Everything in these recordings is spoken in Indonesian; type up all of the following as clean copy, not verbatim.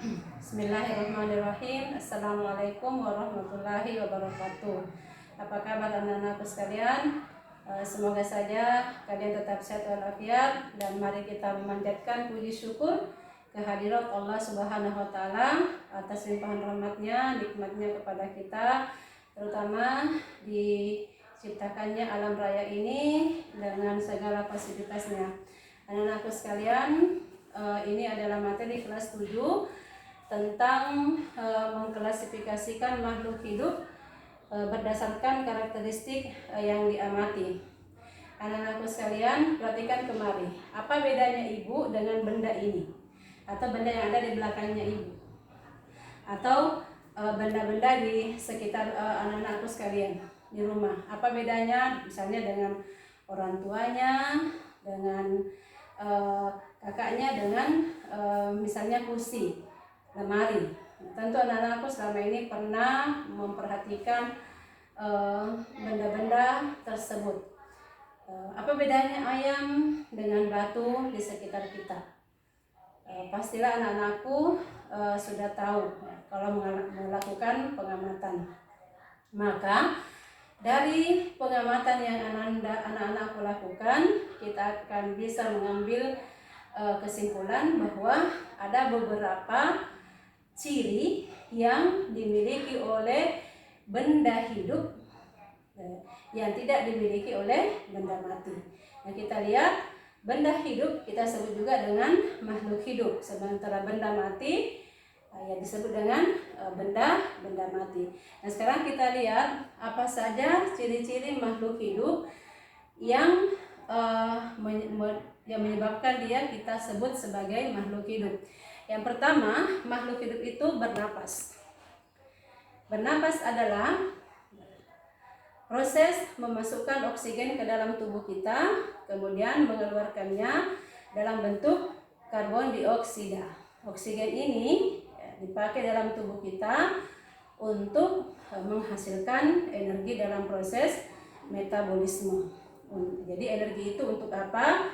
Bismillahirrahmanirrahim. Assalamualaikum warahmatullahi wabarakatuh. Apa kabar anak-anakku sekalian? Semoga saja kalian tetap sehat walafiat, dan mari kita memanjatkan puji syukur kehadirat Allah Subhanahu wa taala atas limpahan rahmatnya, nikmatnya kepada kita, terutama diciptakannya alam raya ini dengan segala fasilitasnya. Anak-anakku sekalian, ini adalah materi kelas 7 tentang mengklasifikasikan makhluk hidup berdasarkan karakteristik yang diamati. Anak-anakku sekalian, perhatikan kemari. Apa bedanya ibu dengan benda ini? Atau benda yang ada di belakangnya ibu? Atau benda-benda di sekitar anak-anakku sekalian di rumah? Apa bedanya misalnya dengan orang tuanya, dengan kakaknya, dengan misalnya kursi, lemari. Tentu anak-anakku selama ini pernah memperhatikan benda-benda tersebut. Apa bedanya ayam dengan batu di sekitar kita? Pastilah anak-anakku sudah tahu kalau melakukan pengamatan. Maka dari pengamatan yang anak-anakku lakukan, kita akan bisa mengambil kesimpulan bahwa ada beberapa ciri yang dimiliki oleh benda hidup yang tidak dimiliki oleh benda mati. Nah, kita lihat benda hidup kita sebut juga dengan makhluk hidup, sementara benda mati yang disebut dengan benda mati. Nah, sekarang kita lihat apa saja ciri-ciri makhluk hidup yang menyebabkan dia kita sebut sebagai makhluk hidup. Yang pertama, makhluk hidup itu bernapas. Bernapas adalah proses memasukkan oksigen ke dalam tubuh kita, kemudian mengeluarkannya dalam bentuk karbon dioksida. Oksigen ini dipakai dalam tubuh kita untuk menghasilkan energi dalam proses metabolisme. Jadi energi itu untuk apa?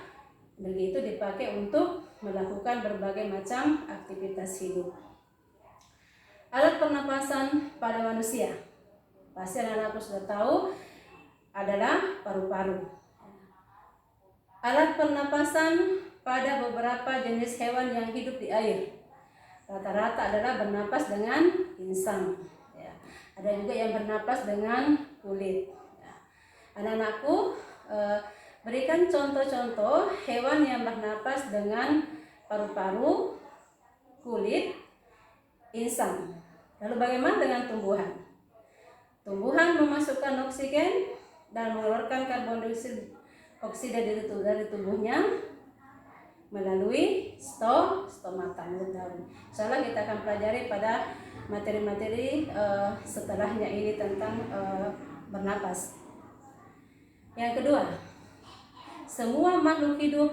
Energi itu dipakai untuk melakukan berbagai macam aktivitas hidup. Alat pernapasan pada manusia, pasti anak-anakku sudah tahu, adalah paru-paru. Alat pernapasan pada beberapa jenis hewan yang hidup di air, rata-rata adalah bernapas dengan insang. Ada juga yang bernapas dengan kulit. Anak-anakku, berikan contoh-contoh hewan yang bernapas dengan paru-paru, kulit, insang. Lalu bagaimana dengan tumbuhan? Tumbuhan memasukkan oksigen dan mengeluarkan karbon dioksida dari tubuhnya melalui stomata, mulut daun. Insyaallah kita akan pelajari pada materi-materi setelahnya ini tentang bernapas. Yang kedua, semua makhluk hidup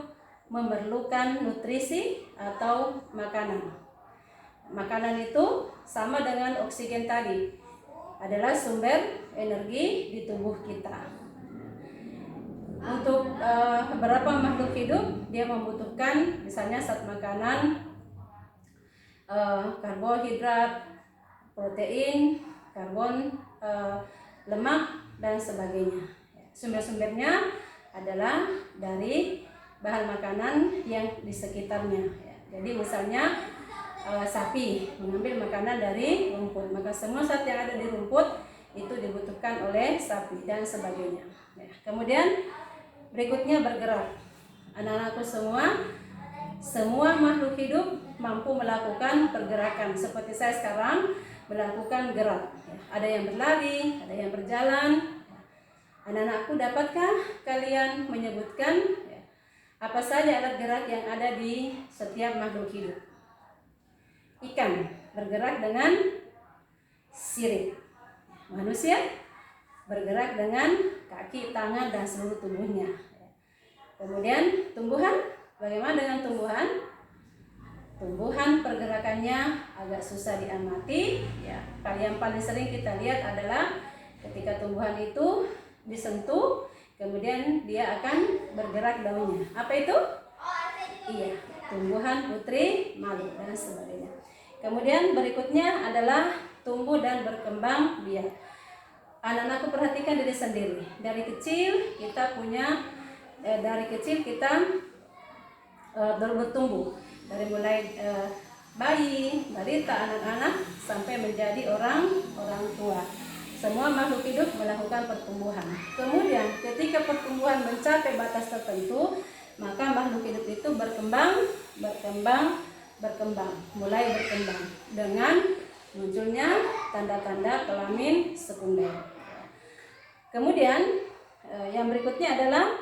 memerlukan nutrisi atau makanan. Makanan itu sama dengan oksigen tadi, adalah sumber energi di tubuh kita. Untuk beberapa makhluk hidup, dia membutuhkan misalnya zat makanan, karbohidrat, protein, karbon, lemak, dan sebagainya. Sumber-sumbernya adalah dari bahan makanan yang di sekitarnya. Jadi misalnya sapi mengambil makanan dari rumput, maka semua zat yang ada di rumput itu dibutuhkan oleh sapi dan sebagainya. Kemudian berikutnya bergerak. Anak-anakku semua makhluk hidup mampu melakukan pergerakan seperti saya sekarang melakukan gerak. Ada yang berlari, ada yang berjalan. Anak-anakku, dapatkah kalian menyebutkan apa saja alat gerak yang ada di setiap makhluk hidup? Ikan bergerak dengan sirip. Manusia bergerak dengan kaki, tangan, dan seluruh tubuhnya. Kemudian tumbuhan, bagaimana dengan tumbuhan? Tumbuhan pergerakannya agak susah diamati. Yang paling sering kita lihat adalah ketika tumbuhan itu disentuh, kemudian dia akan bergerak daunnya. Apa itu? Iya, tumbuhan putri malu dan sebagainya. Kemudian berikutnya adalah tumbuh dan berkembang biak. Anak-anakku perhatikan diri sendiri. Dari kecil kita bertumbuh. Dari mulai bayi, balita, anak-anak sampai menjadi orang tua. Semua makhluk hidup melakukan pertumbuhan. Kemudian ketika pertumbuhan mencapai batas tertentu, maka makhluk hidup itu berkembang, mulai berkembang dengan munculnya tanda-tanda kelamin sekunder. Kemudian yang berikutnya adalah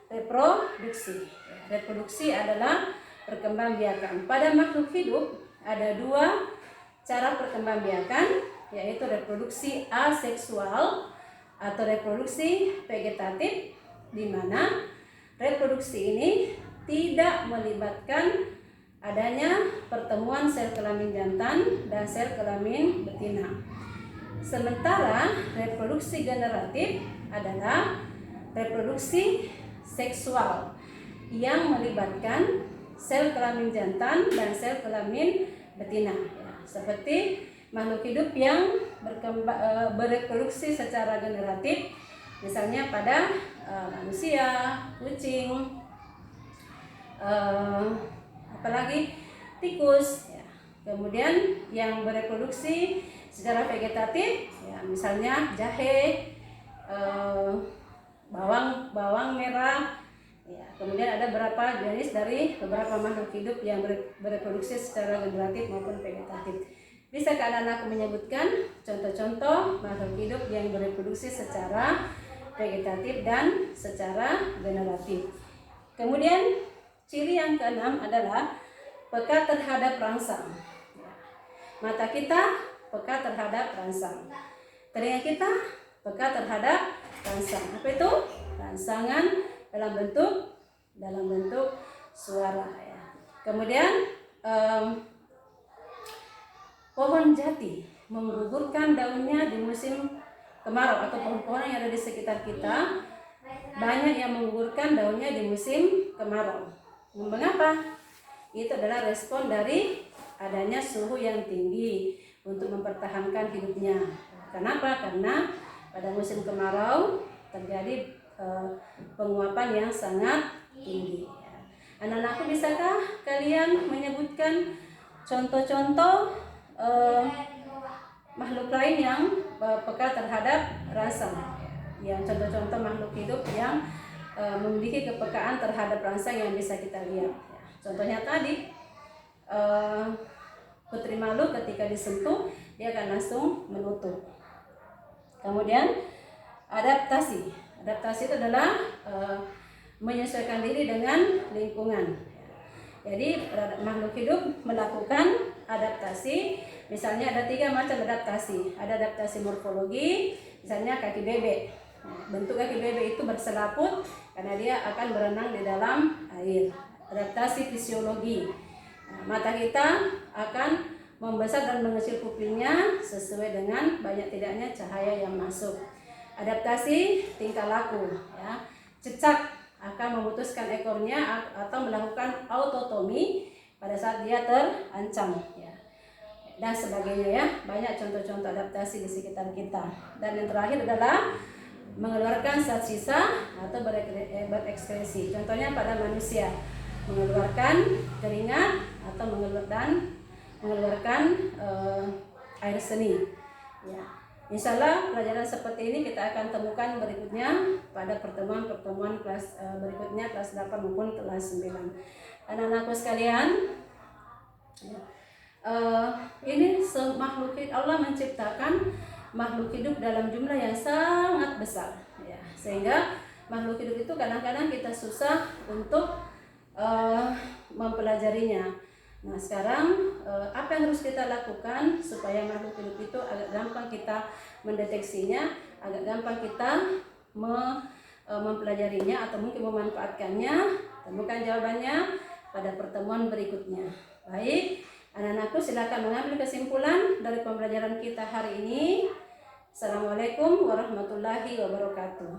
reproduksi. Reproduksi adalah perkembangbiakan. Pada makhluk hidup ada dua cara perkembangbiakan, yaitu reproduksi aseksual atau reproduksi vegetatif, di mana reproduksi ini tidak melibatkan adanya pertemuan sel kelamin jantan dan sel kelamin betina. Sementara reproduksi generatif adalah reproduksi seksual yang melibatkan sel kelamin jantan dan sel kelamin betina. Seperti makhluk hidup yang bereproduksi secara generatif, misalnya pada manusia, kucing, apalagi tikus. Kemudian yang bereproduksi secara vegetatif, misalnya jahe, bawang merah. Kemudian ada beberapa jenis dari beberapa makhluk hidup yang bereproduksi secara generatif maupun vegetatif. Bisa anak-anak menyebutkan contoh-contoh makhluk hidup yang bereproduksi secara vegetatif dan secara generatif. Kemudian ciri yang keenam adalah peka terhadap rangsang. Mata kita peka terhadap rangsang. Telinga kita peka terhadap rangsang. Apa itu? Rangsangan dalam bentuk suara. Kemudian pohon jati menggugurkan daunnya di musim kemarau, atau pohon-pohon yang ada di sekitar kita banyak yang menggugurkan daunnya di musim kemarau. Mengapa? Itu adalah respon dari adanya suhu yang tinggi untuk mempertahankan hidupnya. Kenapa? Karena pada musim kemarau terjadi penguapan yang sangat tinggi. Anak-anakku, bisakah kalian menyebutkan contoh-contoh makhluk lain yang peka terhadap rangsang? Yang contoh-contoh makhluk hidup yang memiliki kepekaan terhadap rangsang yang bisa kita lihat. Contohnya tadi, putri malu ketika disentuh dia akan langsung menutup. Kemudian adaptasi. Adaptasi itu adalah menyesuaikan diri dengan lingkungan. Jadi makhluk hidup melakukan adaptasi. Misalnya ada 3 macam adaptasi. Ada adaptasi morfologi, misalnya kaki bebek. Bentuk kaki bebek itu berselaput karena dia akan berenang di dalam air. Adaptasi fisiologi. Mata kita akan membesar dan mengecil pupilnya sesuai dengan banyak tidaknya cahaya yang masuk. Adaptasi tingkah laku, cecak akan memutuskan ekornya atau melakukan autotomi pada saat dia terancam, dan sebagainya. Banyak contoh-contoh adaptasi di sekitar kita. Dan yang terakhir adalah mengeluarkan zat sisa atau berekskresi. Contohnya pada manusia, mengeluarkan keringat atau mengeluarkan air seni. Insya Allah pelajaran seperti ini kita akan temukan berikutnya pada pertemuan kelas berikutnya, kelas 8 maupun kelas 9. Anak-anakku sekalian, ini makhluk hidup, Allah menciptakan makhluk hidup dalam jumlah yang sangat besar, sehingga makhluk hidup itu kadang-kadang kita susah untuk mempelajarinya. Nah, sekarang apa yang harus kita lakukan supaya makhluk hidup itu agak gampang kita mendeteksinya, agak gampang kita mempelajarinya atau mungkin memanfaatkannya? Temukan jawabannya pada pertemuan berikutnya. Baik, anak-anakku, silakan mengambil kesimpulan dari pembelajaran kita hari ini. Assalamualaikum warahmatullahi wabarakatuh.